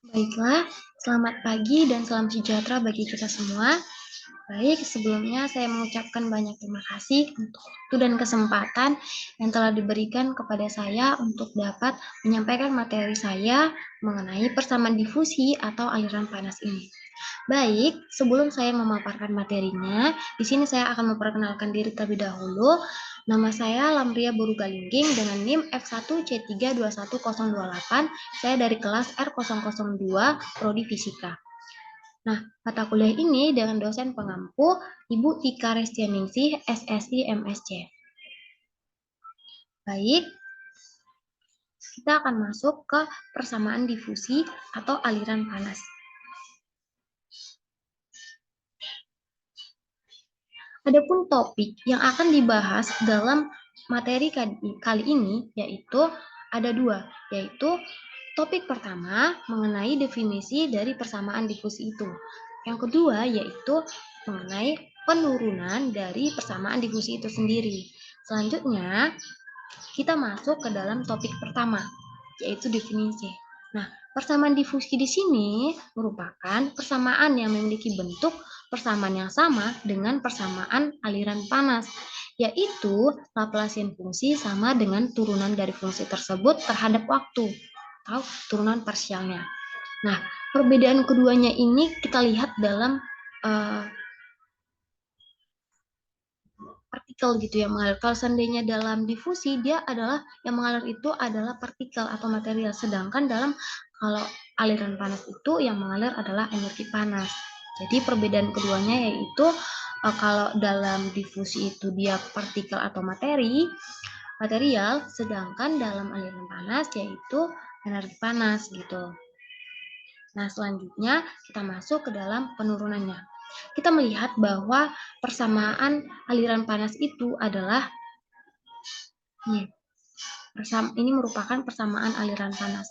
Baiklah, selamat pagi dan salam sejahtera bagi kita semua. Baik, sebelumnya saya mengucapkan banyak terima kasih untuk waktu dan kesempatan yang telah diberikan kepada saya untuk dapat menyampaikan materi saya mengenai persamaan difusi atau aliran panas ini. Baik, sebelum saya memaparkan materinya, di sini saya akan memperkenalkan diri terlebih dahulu. Nama saya Lamria Borugalingging dengan NIM F1C321028. Saya dari kelas R002 Prodi Fisika. Nah, mata kuliah ini dengan dosen pengampu Ibu Tika Restianingsih, SSI MSc. Baik, kita akan masuk ke persamaan difusi atau aliran panas. Adapun topik yang akan dibahas dalam materi kali ini yaitu ada dua, yaitu topik pertama mengenai definisi dari persamaan difusi itu. Yang kedua yaitu mengenai penurunan dari persamaan difusi itu sendiri. Selanjutnya, kita masuk ke dalam topik pertama, yaitu definisi. Nah, persamaan difusi di sini merupakan persamaan yang memiliki bentuk persamaan yang sama dengan persamaan aliran panas, yaitu Laplacian fungsi sama dengan turunan dari fungsi tersebut terhadap waktu, atau turunan parsialnya. Nah, perbedaan keduanya ini kita lihat dalam partikel gitu yang mengalir. Kalau seandainya dalam difusi, dia adalah yang mengalir itu adalah partikel atau material, sedangkan dalam kalau aliran panas itu yang mengalir adalah energi panas. Jadi perbedaan keduanya yaitu kalau dalam difusi itu dia partikel atau material, sedangkan dalam aliran panas yaitu energi panas gitu. Nah, selanjutnya kita masuk ke dalam penurunannya. Kita melihat bahwa persamaan aliran panas itu adalah ini merupakan persamaan aliran panas.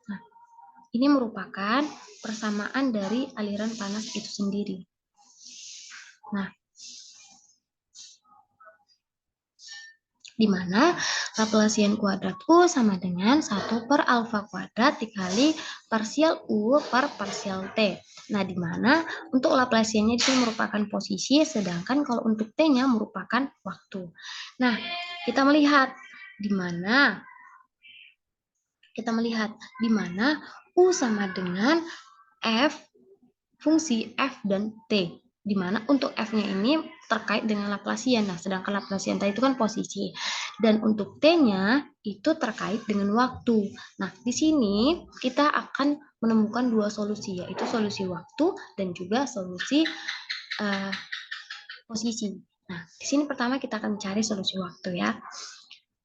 Nah, ini merupakan persamaan dari aliran panas itu sendiri. Nah, di mana Laplacian kuadrat U sama dengan 1 per alfa kuadrat dikali parsial U per parsial T. Nah, di mana untuk Laplaciannya itu merupakan posisi, sedangkan kalau untuk T-nya merupakan waktu. Nah, kita melihat di mana U sama dengan F, fungsi F dan T. Di mana untuk F-nya ini terkait dengan Laplacian. Nah, sedangkan Laplacian tadi itu kan posisi. Dan untuk T-nya itu terkait dengan waktu. Nah, di sini kita akan menemukan dua solusi, yaitu solusi waktu dan juga solusi posisi. Nah, di sini pertama kita akan mencari solusi waktu ya.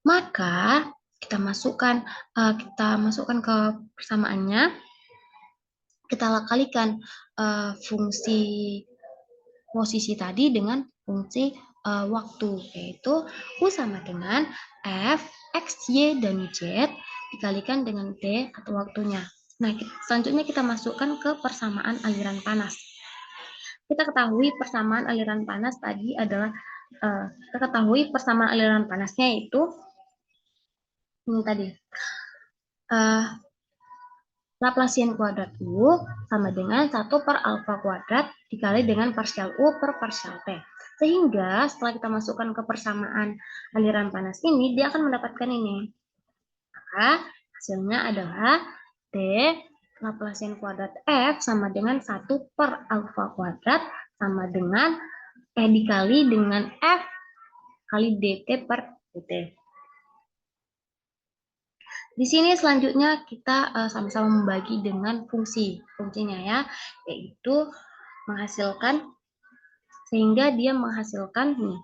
Maka kita masukkan ke persamaannya. Kita kalikan fungsi posisi tadi dengan fungsi waktu, yaitu U sama dengan F, X, Y, dan Z dikalikan dengan T atau waktunya. Nah, selanjutnya kita masukkan ke persamaan aliran panas. Kita ketahui persamaan aliran panas tadi adalah, persamaan aliran panasnya yaitu ini tadi. Laplacian kuadrat U sama dengan 1 per alfa kuadrat dikali dengan parsial U per parsial T. Sehingga setelah kita masukkan ke persamaan aliran panas ini, dia akan mendapatkan ini. Maka hasilnya adalah T Laplacian kuadrat F sama dengan 1 per alfa kuadrat sama dengan dikali dengan F kali dt per dt. Di sini selanjutnya kita sama-sama membagi dengan fungsinya ya, yaitu menghasilkan, sehingga dia menghasilkan nih.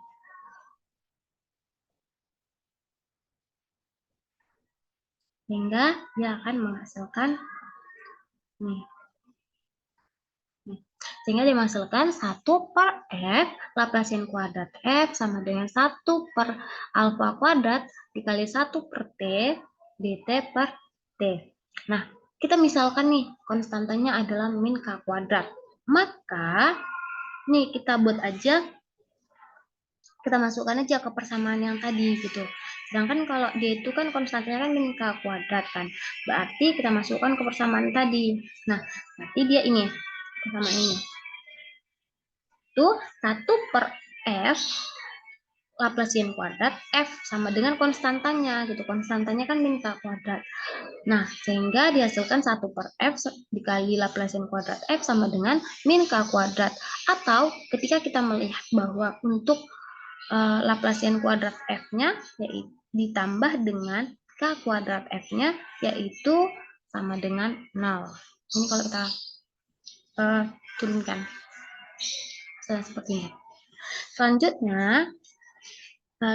Sehingga dia akan menghasilkan nih. Sehingga dia menghasilkan 1 per F Laplacian kuadrat F sama dengan 1 per alfa kuadrat dikali 1 per T dt per T. Nah, kita misalkan nih konstantanya adalah min K kuadrat. Maka nih kita buat aja, kita masukkan aja ke persamaan yang tadi gitu. Sedangkan kalau D itu kan konstantanya kan min K kuadrat kan. Berarti kita masukkan ke persamaan tadi. Nah, berarti dia ini, persamaan ini. Itu 1 per F Laplasian kuadrat F sama dengan konstantanya gitu. Konstantanya kan min K kuadrat. Nah, sehingga dihasilkan 1 per F dikali Laplasian kuadrat F sama dengan min K kuadrat. Atau ketika kita melihat bahwa untuk Laplasian kuadrat F-nya yaitu ditambah dengan K kuadrat F-nya yaitu sama dengan 0. Ini kalau kita turunkan seperti ini. Selanjutnya,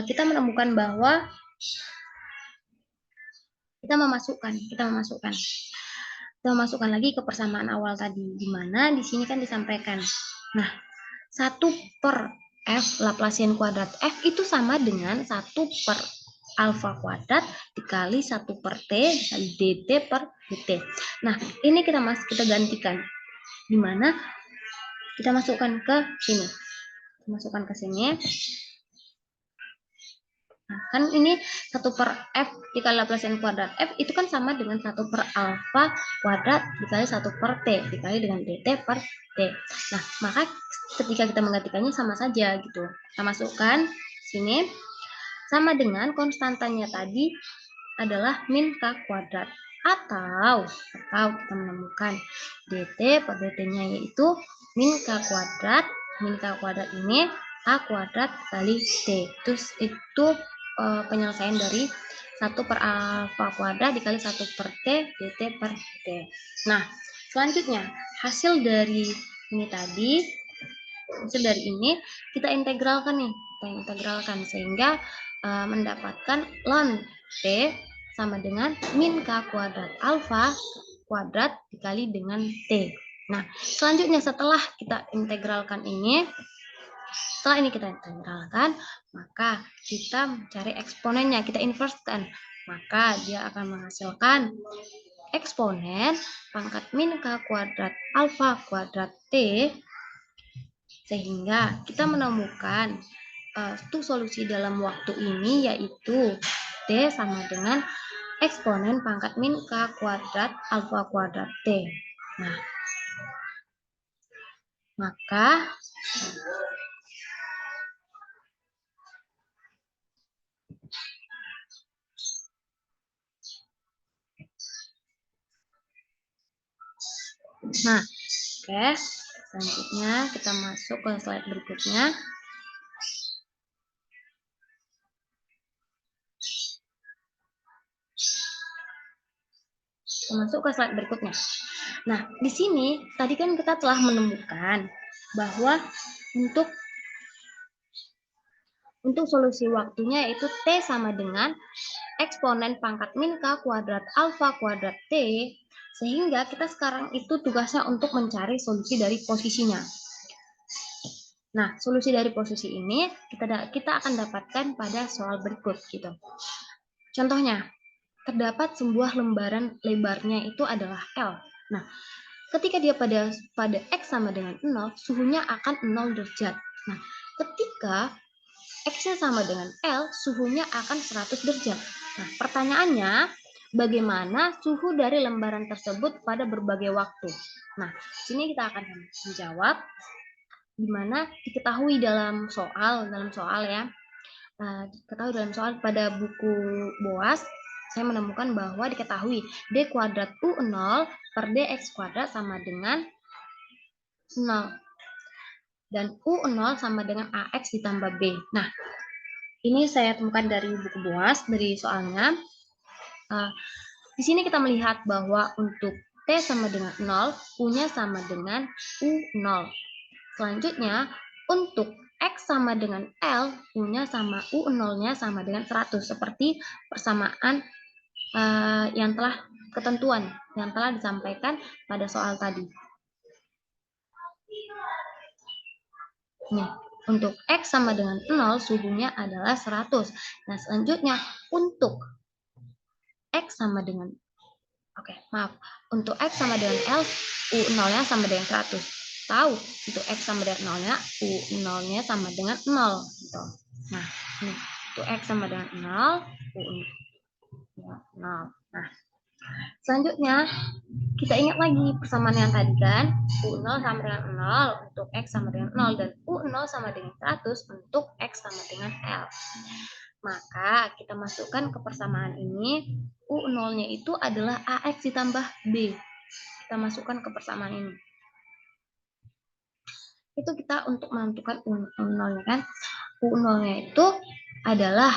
kita menemukan bahwa kita memasukkan lagi ke persamaan awal tadi, di mana di sini kan disampaikan. Nah, 1 per F Laplasian kuadrat F itu sama dengan 1 per alfa kuadrat dikali 1 per T dikali dt per dt. Nah, ini kita gantikan, di mana kita masukkan ke sini. Nah, kan ini 1 per F dikali Laplasian kuadrat F itu kan sama dengan 1 per alfa kuadrat dikali 1 per T dikali dengan dt per T. Nah, maka ketika kita menggantikannya sama saja gitu. Kita masukkan sini sama dengan konstantanya tadi adalah min K kuadrat. Atau kita menemukan dt per dt-nya yaitu min K kuadrat. Min K kuadrat ini K kuadrat kali T. Terus itu penyelesaian dari 1 per alfa kuadrat dikali 1 per T dt per T. Nah, selanjutnya hasil dari ini tadi, kita integralkan nih. Sehingga mendapatkan ln T sama dengan min K kuadrat alfa kuadrat dikali dengan T. Nah, selanjutnya setelah kita integralkan ini, maka kita mencari eksponennya, kita inversekan. Maka dia akan menghasilkan eksponen pangkat min K kuadrat alfa kuadrat T, sehingga kita menemukan solusi dalam waktu ini yaitu T sama dengan eksponen pangkat min K kuadrat alfa kuadrat T. Nah, maka selanjutnya kita masuk ke slide berikutnya. Nah, di sini tadi kan kita telah menemukan bahwa untuk solusi waktunya yaitu T sama dengan eksponen pangkat min K kuadrat alfa kuadrat T, sehingga kita sekarang itu tugasnya untuk mencari solusi dari posisinya. Nah, solusi dari posisi ini kita akan dapatkan pada soal berikut gitu. Contohnya, terdapat sebuah lembaran lebarnya itu adalah L. Nah, ketika dia pada X sama dengan 0, suhunya akan 0 derajat. Nah, ketika X-nya sama dengan L, suhunya akan 100 derajat. Nah, pertanyaannya, bagaimana suhu dari lembaran tersebut pada berbagai waktu? Nah, sini kita akan menjawab, di mana diketahui dalam soal ya. Diketahui dalam soal pada buku BOAS, saya menemukan bahwa diketahui D kuadrat U0 per DX kuadrat sama dengan 0. Dan U0 sama dengan AX ditambah B. Nah, ini saya temukan dari buku BOAS, dari soalnya. Di sini kita melihat bahwa untuk T sama dengan 0, U-nya sama dengan U0. Selanjutnya, untuk X sama dengan L, U-nya sama U0-nya sama dengan 100, seperti persamaan ketentuan yang telah disampaikan pada soal tadi. Nih, untuk X sama dengan 0, suhunya adalah 100. Nah, selanjutnya untuk X sama dengan untuk X sama dengan L, U0-nya sama dengan 100. Tahu, untuk X sama dengan 0-nya, U0-nya sama dengan 0. Gitu. Nah, ini. Untuk X sama dengan 0, U 0. Nah, selanjutnya kita ingat lagi persamaan yang tadi kan, U0 sama dengan 0 untuk X sama dengan 0 dan U0 sama dengan 100 untuk X sama dengan L. Maka kita masukkan ke persamaan ini, U0-nya itu adalah AX ditambah B. Kita masukkan ke persamaan ini. Itu kita untuk menentukan U0-nya kan. U0-nya itu adalah,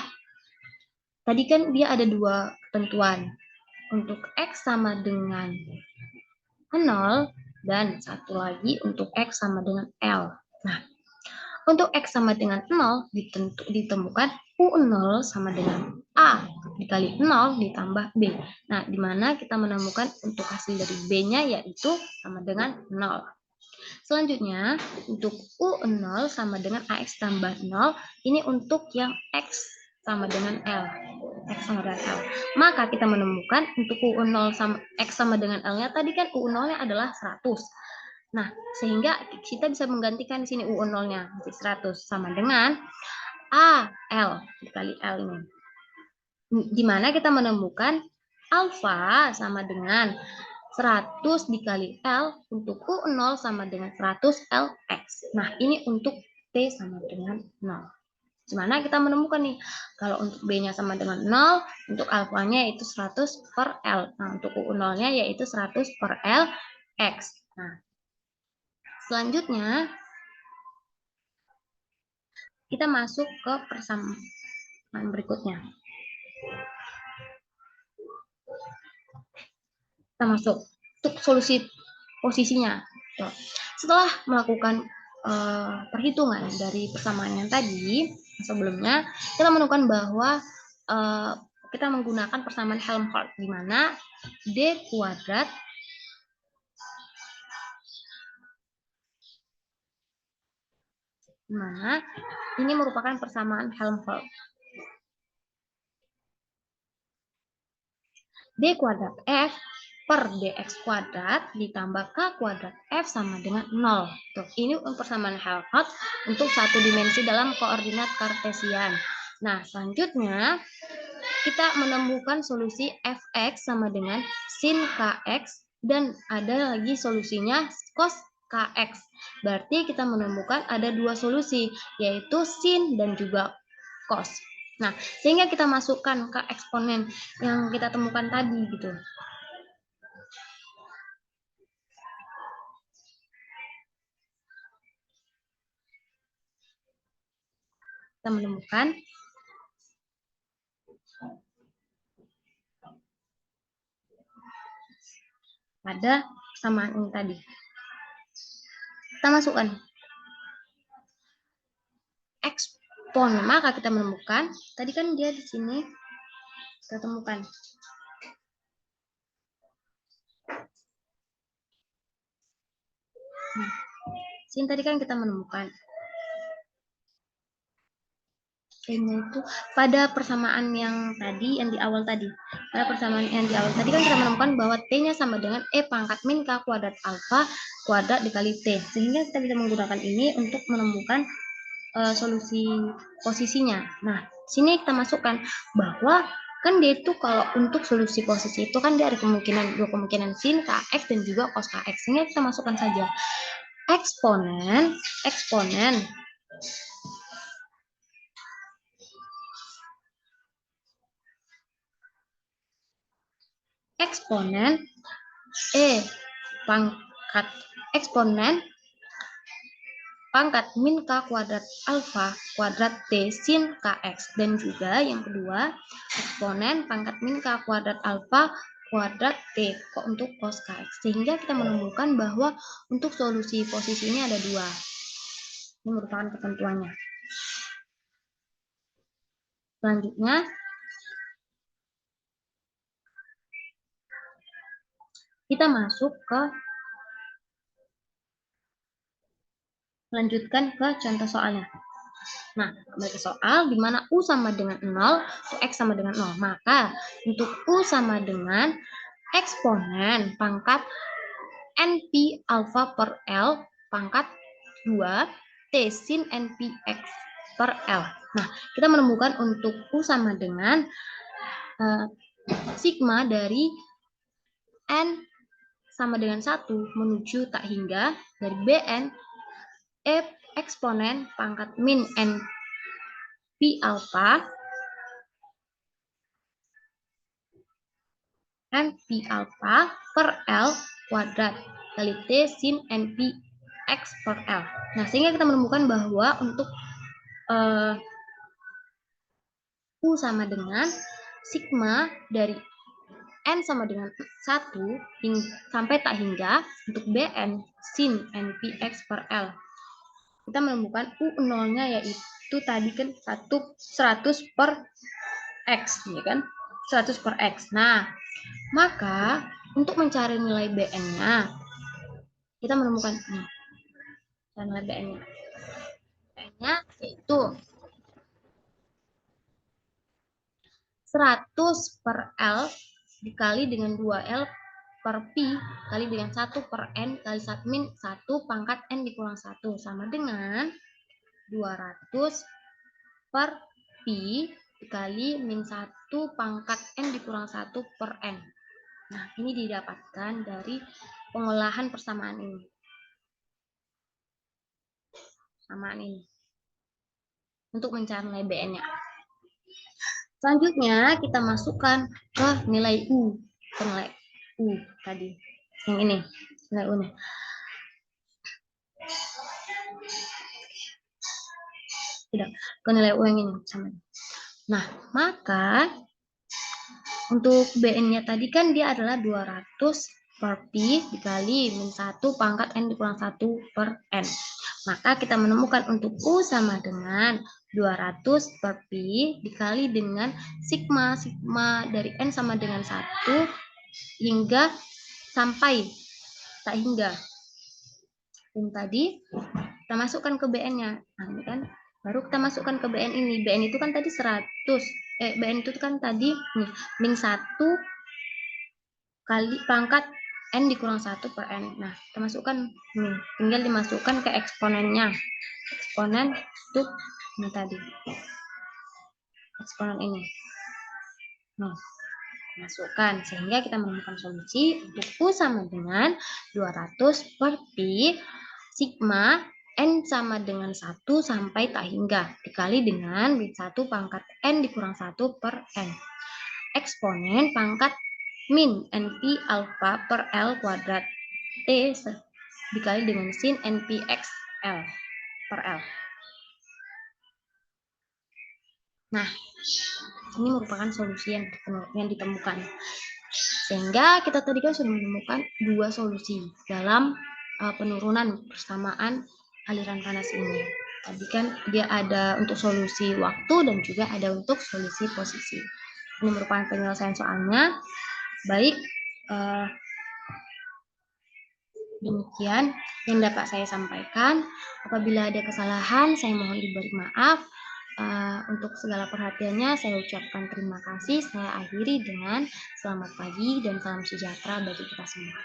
tadi kan dia ada dua ketentuan. Untuk X sama dengan 0 dan satu lagi untuk X sama dengan L. Nah, untuk X sama dengan 0 ditemukan U0 sama dengan A dikali 0 ditambah B. Nah, di mana kita menemukan untuk hasil dari B-nya yaitu sama dengan 0. Selanjutnya, untuk U0 sama dengan AX tambah 0, ini untuk yang X sama dengan L. X sama dengan L. Maka kita menemukan untuk U0 sama X sama dengan L-nya, tadi kan U0-nya adalah 100. Nah, sehingga kita bisa menggantikan di sini U0-nya menjadi 100 sama dengan AL dikali L ini. Di mana kita menemukan alfa sama dengan 100 dikali L untuk U0 sama dengan 100 LX. Nah, ini untuk T sama dengan 0. Dimana kita menemukan nih, kalau untuk B-nya sama dengan 0, untuk alfanya yaitu 100 per L. Nah, untuk U0-nya yaitu 100 per L X. Nah, selanjutnya, kita masuk ke persamaan berikutnya. Kita masuk untuk solusi posisinya. Setelah melakukan perhitungan dari persamaan yang tadi sebelumnya, kita menemukan bahwa kita menggunakan persamaan Helmholtz, di mana D kuadrat ini merupakan persamaan Helmholtz. D kuadrat F per dx kuadrat ditambah k kuadrat F sama dengan 0. Tuh, ini persamaan Helmholtz untuk satu dimensi dalam koordinat kartesian. Nah, selanjutnya kita menemukan solusi Fx sama dengan sin Kx dan ada lagi solusinya cos Kx. Berarti kita menemukan ada dua solusi, yaitu sin dan juga cos. Nah, sehingga kita masukkan ke eksponen yang kita temukan tadi gitu. Kita menemukan pada persamaan ini tadi. Kita masukkan eksponen, maka kita menemukan, tadi kan dia di sini kita temukan. Nah, sini tadi kan kita menemukan ini itu pada persamaan yang tadi, yang di awal tadi. Pada persamaan yang di awal tadi kan kita menemukan bahwa T-nya sama dengan E pangkat min K kuadrat alfa kuadrat dikali T. Sehingga kita bisa menggunakan ini untuk menemukan solusi posisinya. Nah, sini kita masukkan bahwa kan dia itu kalau untuk solusi posisi itu kan dia ada dua kemungkinan sin Kx dan juga cos Kx. Sehingga kita masukkan saja eksponen E pangkat eksponen pangkat min K kuadrat alfa kuadrat T sin Kx. Dan juga yang kedua, eksponen pangkat min K kuadrat alfa kuadrat T untuk cos Kx. Sehingga kita menemukan bahwa untuk solusi posisi ini ada dua. Ini merupakan ketentuannya. Selanjutnya, kita masuk ke lanjutkan ke contoh soalnya. Nah, kembali ke soal di mana U sama dengan 0, X sama dengan 0. Maka untuk U sama dengan eksponen pangkat NP alfa per L pangkat 2 T sin NP X per L. Nah, kita menemukan untuk U sama dengan sigma dari N sama dengan 1 menuju tak hingga dari Bn eksponen pangkat min N P alpha per L kuadrat kali T sin NP X per L. Nah, sehingga kita menemukan bahwa untuk U sama dengan sigma dari N sama dengan 1 sampai tak hingga untuk Bn sin NPX per L. Kita menemukan U0-nya yaitu tadi kan 100 per X, ya kan? 100 per X. Nah, maka untuk mencari nilai Bn-nya, kita menemukan nilai Bn-nya. Bn-nya yaitu 100 per L dikali dengan 2L per Pi kali dengan 1 per N kali min 1 pangkat N dikurang 1 sama dengan 200 per Pi dikali min 1 pangkat N dikurang 1 per N. Nah, ini didapatkan dari pengolahan persamaan ini. Persamaan ini. Untuk mencari nilai Bn-nya. Selanjutnya kita masukkan ke nilai U. Ke nilai U tadi. Yang ini. Nilai U-nya. Tidak. Ke nilai U yang ini. Sama. Nah, maka untuk Bn-nya tadi kan dia adalah 200 per Pi dikali min 1 pangkat N dikurang 1 per N. Maka kita menemukan untuk U sama dengan 200 per Pi dikali dengan sigma. Sigma dari N sama dengan 1 hingga sampai tak hingga. Ini tadi kita masukkan ke Bn-nya. Nah, ini kan baru kita masukkan ke Bn ini. Bn itu kan tadi 100. Bn itu kan tadi min 1 kali pangkat N dikurang 1 per N. Nah, kita masukkan nih. Tinggal dimasukkan ke eksponennya. Eksponen untuk ini tadi. Eksponen ini. Nih, masukkan. Sehingga kita menemukan solusi untuk U sama dengan 200 per Pi sigma N sama dengan 1 sampai tak hingga. Dikali dengan min 1 pangkat N dikurang 1 per N. Eksponen pangkat min NP alpha per L kuadrat T dikali dengan sin NPX L per L. Nah, ini merupakan solusi yang ditemukan. Sehingga kita tadi kan sudah menemukan dua solusi dalam penurunan persamaan aliran panas ini. Tadi kan dia ada untuk solusi waktu dan juga ada untuk solusi posisi. Ini merupakan penyelesaian soalnya. Baik, demikian yang dapat saya sampaikan. Apabila ada kesalahan, saya mohon diberi maaf. Untuk segala perhatiannya, saya ucapkan terima kasih. Saya akhiri dengan selamat pagi dan salam sejahtera bagi kita semua.